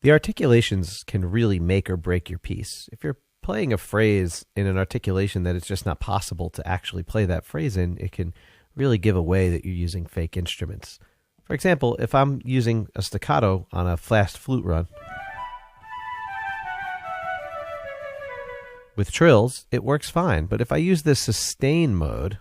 The articulations can really make or break your piece. If you're playing a phrase in an articulation that it's just not possible to actually play that phrase in, it can really give away that you're using fake instruments. For example, if I'm using a staccato on a fast flute run, with trills, it works fine. But if I use this sustain mode,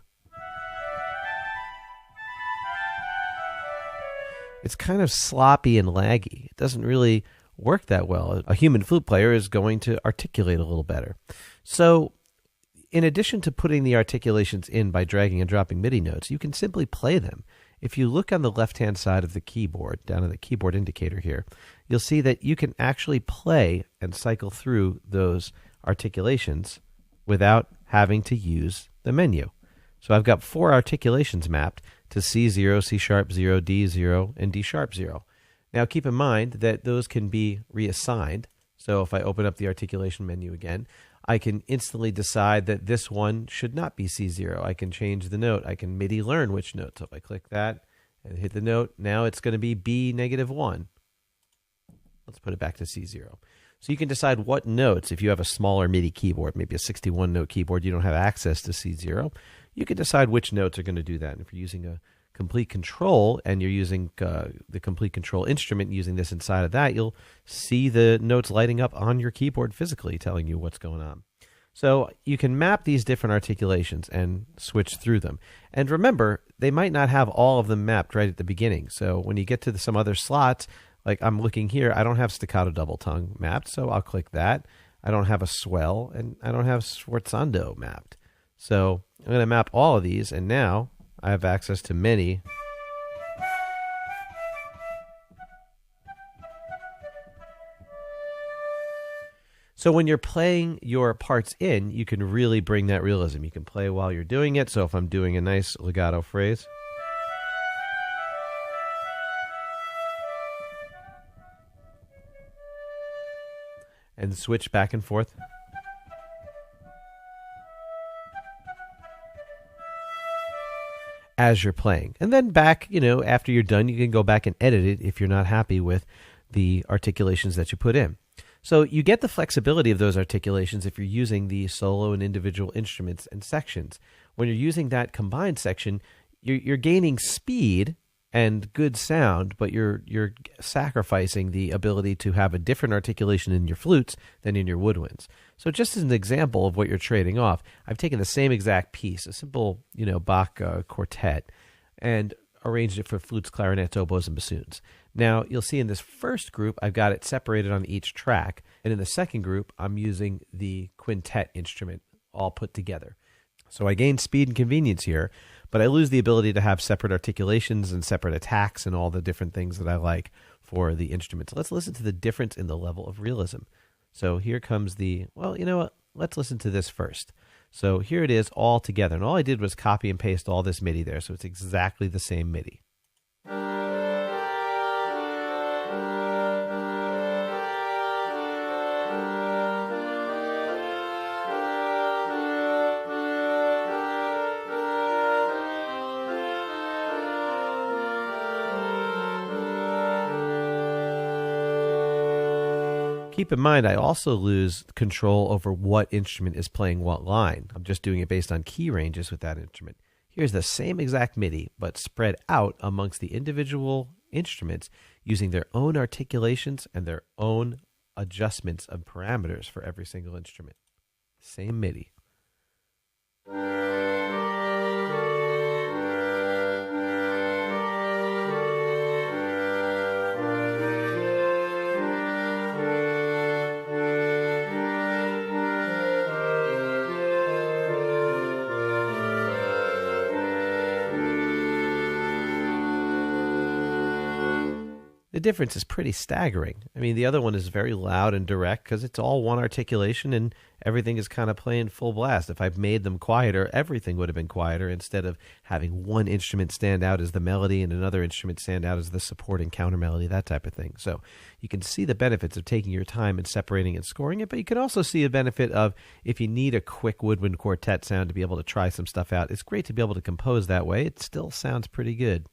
it's kind of sloppy and laggy. It doesn't really work that well. A human flute player is going to articulate a little better. So in addition to putting the articulations in by dragging and dropping MIDI notes, you can simply play them. If you look on the left-hand side of the keyboard, down in the keyboard indicator here, you'll see that you can actually play and cycle through those articulations without having to use the menu. So I've got 4 articulations mapped to C0, C sharp 0, D0, and D sharp 0. Now keep in mind that those can be reassigned. So if I open up the articulation menu again, I can instantly decide that this one should not be C0. I can change the note. I can MIDI learn which note. So if I click that and hit the note, now it's going to be B-1. Let's put it back to C0. So you can decide what notes, if you have a smaller MIDI keyboard, maybe a 61-note keyboard, you don't have access to C0, you can decide which notes are going to do that. And if you're using a complete control and you're using the complete control instrument, using this inside of that, you'll see the notes lighting up on your keyboard physically, telling you what's going on. So you can map these different articulations and switch through them. And remember, they might not have all of them mapped right at the beginning. So when you get to some other slots, like I'm looking here, I don't have staccato double tongue mapped, so I'll click that. I don't have a swell, and I don't have sforzando mapped. So I'm going to map all of these, and now I have access to many. So when you're playing your parts in, you can really bring that realism. You can play while you're doing it. So if I'm doing a nice legato phrase, and switch back and forth. As you're playing. And then back, after you're done, you can go back and edit it if you're not happy with the articulations that you put in. So you get the flexibility of those articulations if you're using the solo and individual instruments and sections. When you're using that combined section, you're gaining speed and good sound, but you're sacrificing the ability to have a different articulation in your flutes than in your woodwinds. So just as an example of what you're trading off, I've taken the same exact piece, a simple, Bach quartet, and arranged it for flutes, clarinets, oboes, and bassoons. Now, you'll see in this first group, I've got it separated on each track, and in the second group, I'm using the quintet instrument all put together. So I gain speed and convenience here, but I lose the ability to have separate articulations and separate attacks and all the different things that I like for the instruments. Let's listen to the difference in the level of realism. So here comes let's listen to this first. So here it is all together, and all I did was copy and paste all this MIDI there, so it's exactly the same MIDI. Keep in mind, I also lose control over what instrument is playing what line. I'm just doing it based on key ranges with that instrument. Here's the same exact MIDI, but spread out amongst the individual instruments using their own articulations and their own adjustments of parameters for every single instrument. Same MIDI. The difference is pretty staggering. I mean, the other one is very loud and direct because it's all one articulation and everything is kind of playing full blast. If I've made them quieter, everything would have been quieter instead of having one instrument stand out as the melody and another instrument stand out as the supporting counter melody, that type of thing. So you can see the benefits of taking your time and separating and scoring it, but you can also see a benefit of if you need a quick woodwind quartet sound to be able to try some stuff out, it's great to be able to compose that way. It still sounds pretty good.